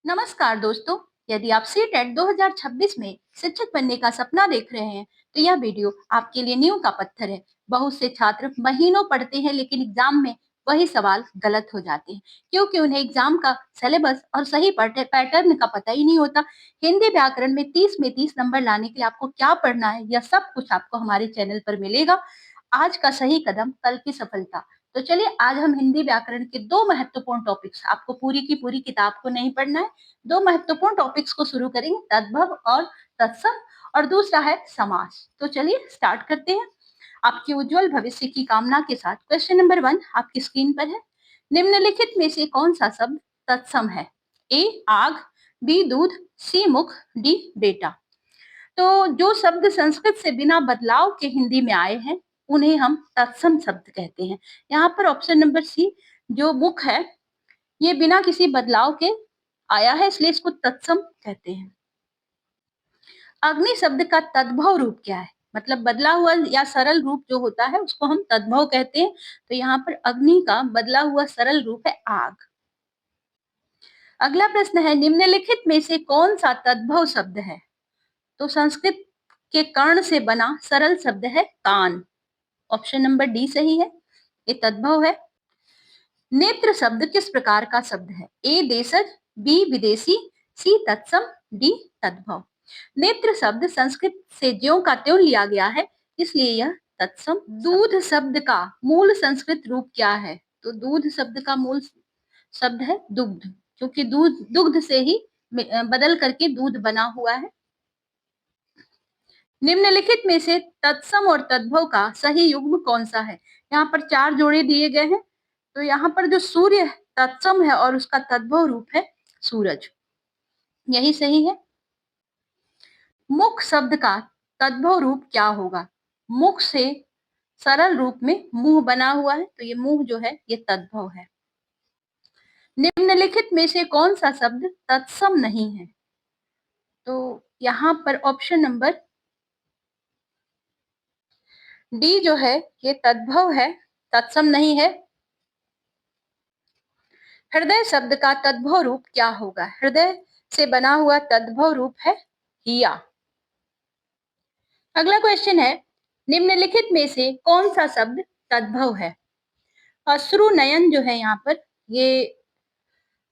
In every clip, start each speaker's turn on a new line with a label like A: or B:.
A: नमस्कार दोस्तों। यदि आप सीटेट 2026 में शिक्षक बनने का सपना देख रहे हैं, तो यह वीडियो आपके लिए नींव का पत्थर है। बहुत से छात्र महीनों पढ़ते हैं, लेकिन एग्जाम में वही सवाल गलत हो जाते हैं, क्योंकि उन्हें एग्जाम का सिलेबस और सही पैटर्न का पता ही नहीं होता। हिंदी व्याकरण में 30 में 30 नंबर लाने के लिए आपको क्या पढ़ना है, यह सब कुछ आपको हमारे चैनल पर मिलेगा। आज का सही कदम कल की सफलता। तो चलिए, आज हम हिंदी व्याकरण के दो महत्वपूर्ण टॉपिक्स, आपको पूरी की पूरी किताब को नहीं पढ़ना है, दो महत्वपूर्ण टॉपिक्स को शुरू करेंगे, तद्भव और तत्सम, और दूसरा है समास। तो चलिए स्टार्ट करते हैं। आपके उज्जवल भविष्य की कामना के साथ क्वेश्चन नंबर 1 आपकी स्क्रीन पर है। निम्नलिखित में से कौन सा शब्द तत्सम है? ए आग, बी दूध, सी मुख, डी बेटा। तो जो शब्द संस्कृत से बिना बदलाव के हिंदी में आए हैं, उन्हें हम तत्सम शब्द कहते हैं। यहाँ पर ऑप्शन नंबर सी, जो मुख है, ये बिना किसी बदलाव के आया है, इसलिए इसको तत्सम कहते हैं। अग्नि शब्द का तद्भव रूप क्या है? मतलब बदला हुआ या सरल रूप जो होता है, उसको हम तद्भव कहते हैं। तो यहाँ पर अग्नि का बदला हुआ सरल रूप है आग। अगला प्रश्न है, निम्नलिखित में से कौन सा तद्भव शब्द है? तो संस्कृत के कर्ण से बना सरल शब्द है कान। ऑप्शन नंबर डी सही है, ये तद्भव है। नेत्र शब्द किस प्रकार का शब्द है? ए देशज, बी विदेशी, सी तत्सम, डी तद्भव। नेत्र शब्द संस्कृत से ज्यों का त्यों लिया गया है, इसलिए यह तत्सम। दूध शब्द का मूल संस्कृत रूप क्या है? तो दूध शब्द का मूल शब्द है दुग्ध, क्योंकि दूध दुग्ध से ही बदल करके दूध बना हुआ है। निम्नलिखित में से तत्सम और तद्भव का सही युग्म कौन सा है? यहाँ पर चार जोड़े दिए गए हैं। तो यहाँ पर जो सूर्य तत्सम है और उसका तद्भव रूप है सूरज, यही सही है। मुख शब्द का तद्भव रूप क्या होगा? मुख से सरल रूप में मुंह बना हुआ है, तो ये मुंह जो है ये तद्भव है। निम्नलिखित में से कौन सा शब्द तत्सम नहीं है? तो यहाँ पर ऑप्शन नंबर डी जो है ये तद्भव है, तत्सम नहीं है। हृदय शब्द का तद्भव रूप क्या होगा? हृदय से बना हुआ तद्भव रूप है हिया। अगला क्वेश्चन है, निम्नलिखित में से कौन सा शब्द तद्भव है? अश्रु नयन जो है यहाँ पर ये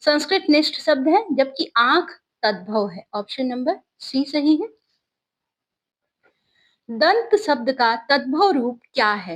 A: संस्कृत निष्ठ शब्द है, जबकि आंख तद्भव है। ऑप्शन नंबर सी सही है। दंत शब्द का तद्भव रूप क्या है?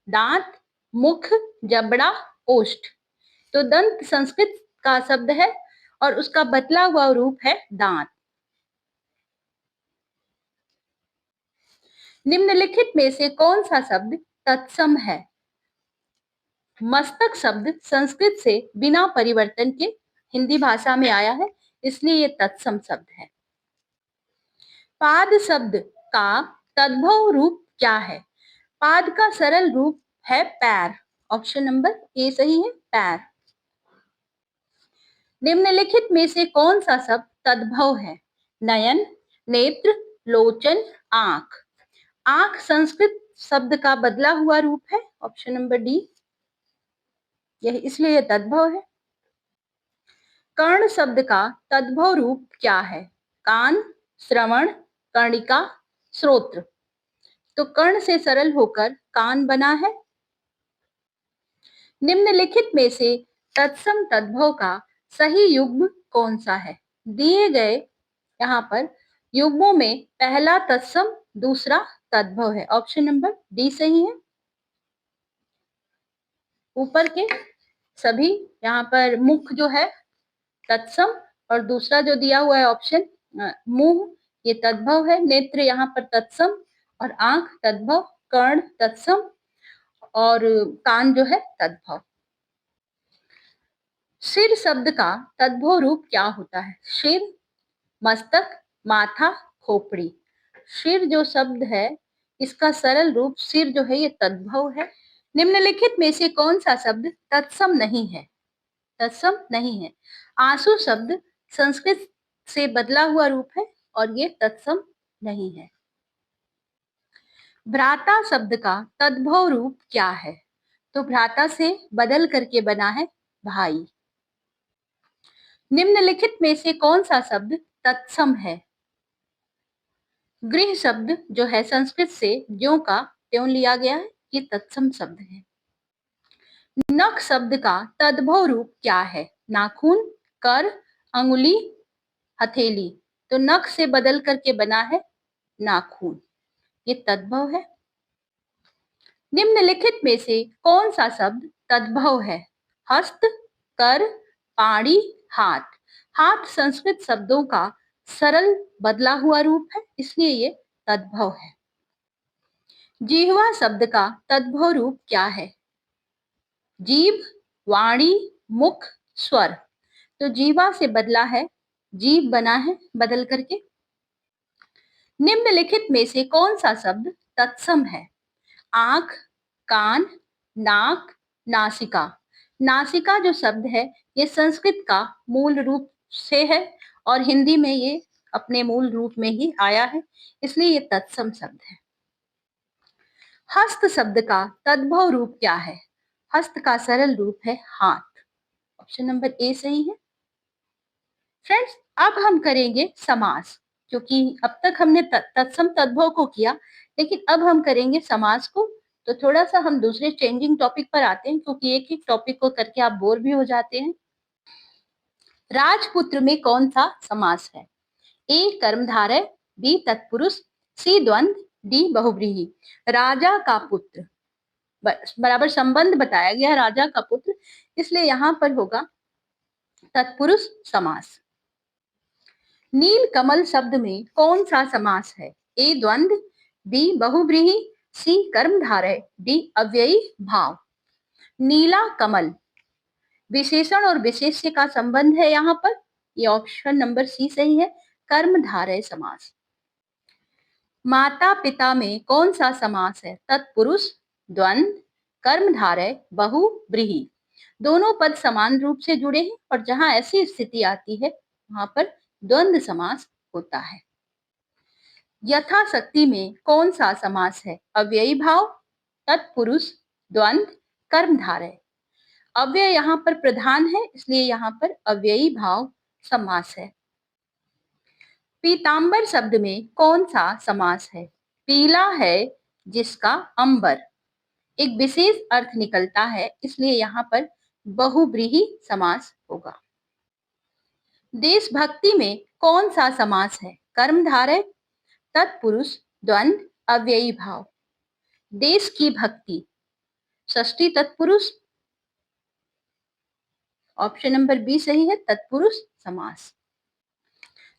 A: दांत, मुख, जबड़ा, ओष्ठ। तो दंत संस्कृत का शब्द है और उसका बदला हुआ रूप है दांत। निम्नलिखित में से कौन सा शब्द तत्सम है? मस्तक शब्द संस्कृत से बिना परिवर्तन के हिंदी भाषा में आया है, इसलिए ये तत्सम शब्द है। पाद शब्द का तद्भव रूप क्या है? पाद का सरल रूप है पैर। ऑप्शन नंबर ए सही है, पैर। निम्नलिखित में से कौन सा शब्द तद्भव है? नयन, नेत्र, लोचन, आंख। आंख संस्कृत शब्द का बदला हुआ रूप है। ऑप्शन नंबर डी, यह इसलिए यह तद्भव है। कर्ण शब्द का तद्भव रूप क्या है? कान, श्रवण, कर्णिका, श्रोत्र। तो कर्ण से सरल होकर कान बना है। निम्नलिखित में से तत्सम तद्भव का सही युग्म कौन सा है? दिए गए यहाँ पर युग्मों में पहला तत्सम, दूसरा तद्भव है। ऑप्शन नंबर डी सही है। ऊपर के सभी यहाँ पर मुख जो है तत्सम, और दूसरा जो दिया हुआ है ऑप्शन मुंह, ये तद्भव है। नेत्र यहाँ पर तत्सम और आंख तद्भव, कर्ण तत्सम और कान जो है तद्भव। सिर शब्द का तद्भव रूप क्या होता है? सिर, मस्तक, माथा, खोपड़ी। सिर जो शब्द है इसका सरल रूप सिर जो है ये तद्भव है। निम्नलिखित में से कौन सा शब्द तत्सम नहीं है? तत्सम नहीं है। आंसू शब्द संस्कृत से बदला हुआ रूप है और ये तत्सम नहीं है। भ्राता शब्द का तद्भव रूप क्या है? तो भ्राता से बदल करके बना है भाई। निम्नलिखित में से कौन सा शब्द तत्सम है? गृह शब्द जो है संस्कृत से ज्यों का त्यों लिया गया है, ये तत्सम शब्द है। नख शब्द का तद्भव रूप क्या है? नाखून, कर, अंगुली, हथेली। तो नख से बदल करके बना है नाखून, ये तद्भव है। निम्नलिखित में से कौन सा शब्द तद्भव है? हस्त, कर, पाणी, हाथ। हाथ संस्कृत शब्दों का सरल बदला हुआ रूप है, इसलिए ये तद्भव है। जिह्वा शब्द का तद्भव रूप क्या है? जीभ, वाणी, मुख, स्वर। तो जीवा से बदला है, जीभ बना है बदल करके। निम्नलिखित में से कौन सा शब्द तत्सम है? आंख, कान, नाक, नासिका। नासिका जो शब्द है ये संस्कृत का मूल रूप से है और हिंदी में ये अपने मूल रूप में ही आया है, इसलिए ये तत्सम शब्द है। हस्त शब्द का तद्भव रूप क्या है? हस्त का सरल रूप है हाथ। ऑप्शन नंबर ए सही है। फ्रेंड्स, अब हम करेंगे समास, क्योंकि अब तक हमने तत्सम तद्भव को किया, लेकिन अब हम करेंगे समास को। तो थोड़ा सा हम दूसरे चेंजिंग टॉपिक पर आते हैं, क्योंकि एक एक टॉपिक को करके आप बोर भी हो जाते हैं। राजपुत्र में कौन सा समास है? ए कर्मधारय, बी तत्पुरुष, सी द्वंद्व, डी बहुव्रीहि। राजा का पुत्र बराबर संबंध बताया गया, राजा का पुत्र, इसलिए यहां पर होगा तत्पुरुष समास। नील कमल शब्द में कौन सा समास है? ए द्वंद्व, बी बहुव्रीहि, सी कर्मधारय, डी अव्ययी भाव। नीला कमल विशेषण और विशेष्य का संबंध है यहाँ पर, ये ऑप्शन नंबर सी सही है, कर्मधारय समास। माता पिता में कौन सा समास है? तत्पुरुष, द्वंद्व, कर्मधारय, बहुव्रीहि। दोनों पद समान रूप से जुड़े हैं और जहां ऐसी स्थिति आती है वहां पर द्वंद्व समास होता है। यथाशक्ति में कौन सा समास है? अव्ययी भाव, तत्पुरुष, द्वंद्व, कर्मधारय। अव्यय यहाँ पर प्रधान है, इसलिए यहाँ पर अव्ययी भाव समास है। पीतांबर शब्द में कौन सा समास है? पीला है जिसका अंबर, एक विशेष अर्थ निकलता है, इसलिए यहाँ पर बहुव्रीहि समास होगा। देशभक्ति में कौन सा समास है? कर्मधारय, तत्पुरुष, द्वंद्व, अव्ययी भाव। देश की भक्ति षष्ठी तत्पुरुष, ऑप्शन नंबर बी सही है, तत्पुरुष समास।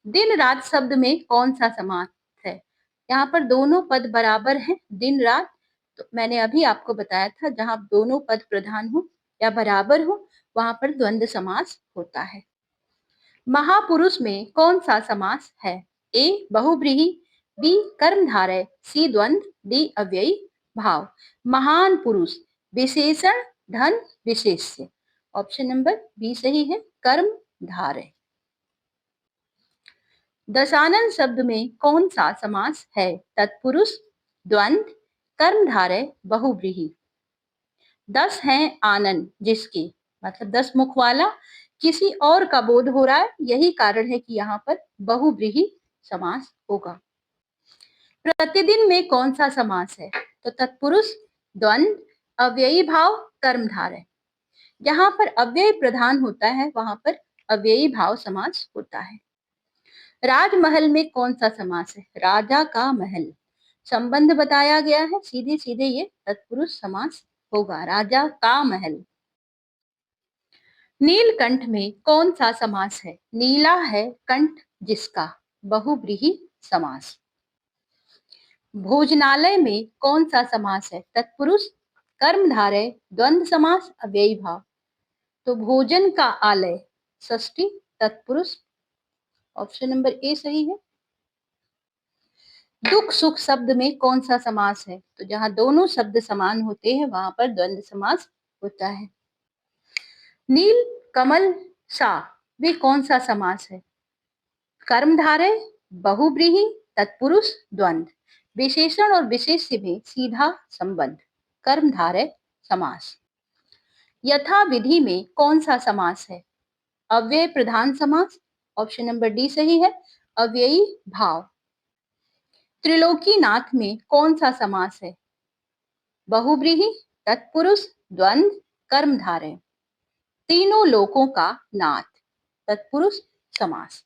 A: दिन रात शब्द में कौन सा समास है? यहाँ पर दोनों पद बराबर हैं, दिन रात। तो मैंने अभी आपको बताया था, जहां दोनों पद प्रधान हो या बराबर हो वहां पर द्वंद्व समास होता है। महापुरुष में कौन सा समास है? ए बहुव्रीहि, बी कर्मधारय, सी द्वंद्व, डी अव्ययी भाव। महान पुरुष विशेषण, धन, विशेष्य। ऑप्शन नंबर बी सही है, कर्मधारय। दशानन शब्द में कौन सा समास है? तत्पुरुष, द्वंद्व, कर्मधारय, बहुव्रीहि। 10 हैं आनन जिसके, मतलब 10 मुख वाला, किसी और का बोध हो रहा है, यही कारण है कि यहाँ पर बहुव्रीहि समास होगा। प्रतिदिन में कौन सा समास है? तो तत्पुरुष, द्वंद्व, अव्ययी भाव, कर्मधारय। जहां पर अव्यय प्रधान होता है वहां पर अव्ययी भाव समास होता है। राजमहल में कौन सा समास है? राजा का महल, संबंध बताया गया है, सीधे सीधे ये तत्पुरुष समास होगा, राजा का महल। नीलकंठ में कौन सा समास है? नीला है कंठ जिसका, बहुव्रीहि समास। भोजनालय में कौन सा समास है? तत्पुरुष, कर्मधारय, द्वंद्व समास, अव्ययी भाव। तो भोजन का आलय षष्ठी तत्पुरुष, ऑप्शन नंबर ए सही है। दुख सुख शब्द में कौन सा समास है? तो जहां दोनों शब्द समान होते हैं वहां पर द्वंद्व समास होता है। नील कमल सा वे कौन सा समास है? कर्मधारय, बहुव्रीहि, तत्पुरुष, द्वंद्व। विशेषण और विशेष्य में सीधा संबंध, कर्मधारय समास। यथा विधि में कौन सा समास है? अव्यय प्रधान समास, ऑप्शन नंबर डी सही है, अव्ययी भाव। त्रिलोकीनाथ में कौन सा समास है? बहुब्रीहि, तत्पुरुष, द्वंद्व, कर्मधारय। तीनों लोकों का नाथ, तत्पुरुष समास।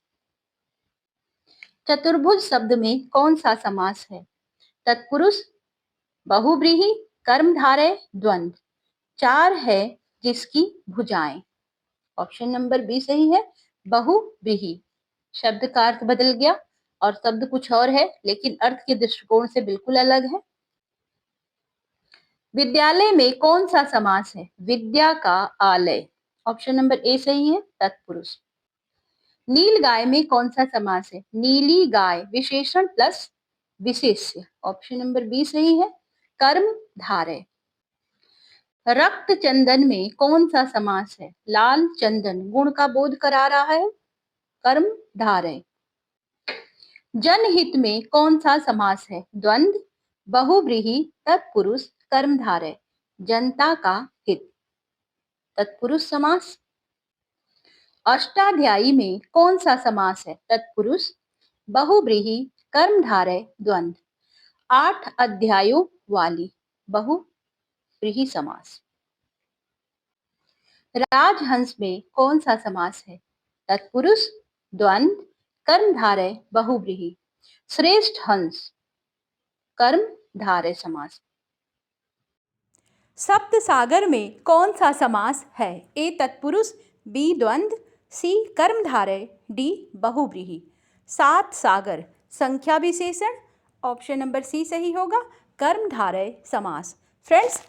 A: चतुर्भुज शब्द में कौन सा समास है? तत्पुरुष, बहुब्रीहि, कर्मधारय, द्वंद्व। चार है जिसकी भुजाएं, ऑप्शन नंबर बी सही है, बहुब्रीहि। शब्द का अर्थ बदल गया और शब्द कुछ और है, लेकिन अर्थ के दृष्टिकोण से बिल्कुल अलग है। विद्यालय में कौन सा समास है? विद्या का आलय, ऑप्शन नंबर ए सही है, तत्पुरुष। नील गाय में कौन सा समास है? नीली गाय, विशेषण प्लस विशेष्य, ऑप्शन नंबर बी सही है, कर्मधारय। रक्त चंदन में कौन सा समास है? लाल चंदन, गुण का बोध करा रहा है, कर्मधारय। जनहित में कौन सा समास है? द्वंद्व, बहुव्रीहि, तत्पुरुष, कर्मधारय। जनता का हित, तत्पुरुष समास। अष्टाध्यायी में कौन सा समास है? तत्पुरुष, बहुव्रीहि, कर्मधारय, द्वंद्व। 8 अध्यायों वाली, बहुव्रीहि समास। राजहंस में कौन सा समास है? तत्पुरुष, द्वंद्व, कर्मधारय, बहुव्रीहि। श्रेष्ठ हंस, कर्मधारय समास। सप्त सागर में कौन सा समास है? ए तत्पुरुष, बी द्वंद्व, सी कर्मधारय, डी बहुव्रीहि। 7 सागर, संख्या विशेषण, ऑप्शन नंबर सी सही होगा, कर्मधारय समास। फ्रेंड्स,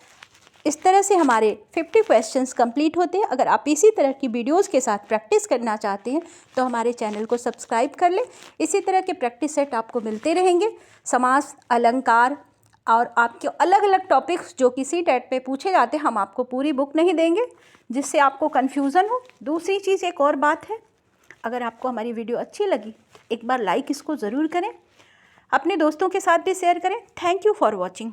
A: इस तरह से हमारे 50 क्वेश्चंस कंप्लीट होते हैं। अगर आप इसी तरह की वीडियोस के साथ प्रैक्टिस करना चाहते हैं तो हमारे चैनल को सब्सक्राइब कर लें। इसी तरह के प्रैक्टिस सेट आपको मिलते रहेंगे। समास, अलंकार और आपके अलग अलग टॉपिक्स जो किसी टेट पे पूछे जाते हैं, हम आपको पूरी बुक नहीं देंगे जिससे आपको कन्फ्यूज़न हो। दूसरी चीज़, एक और बात है, अगर आपको हमारी वीडियो अच्छी लगी एक बार लाइक इसको ज़रूर करें, अपने दोस्तों के साथ भी शेयर करें। Thank you for watching.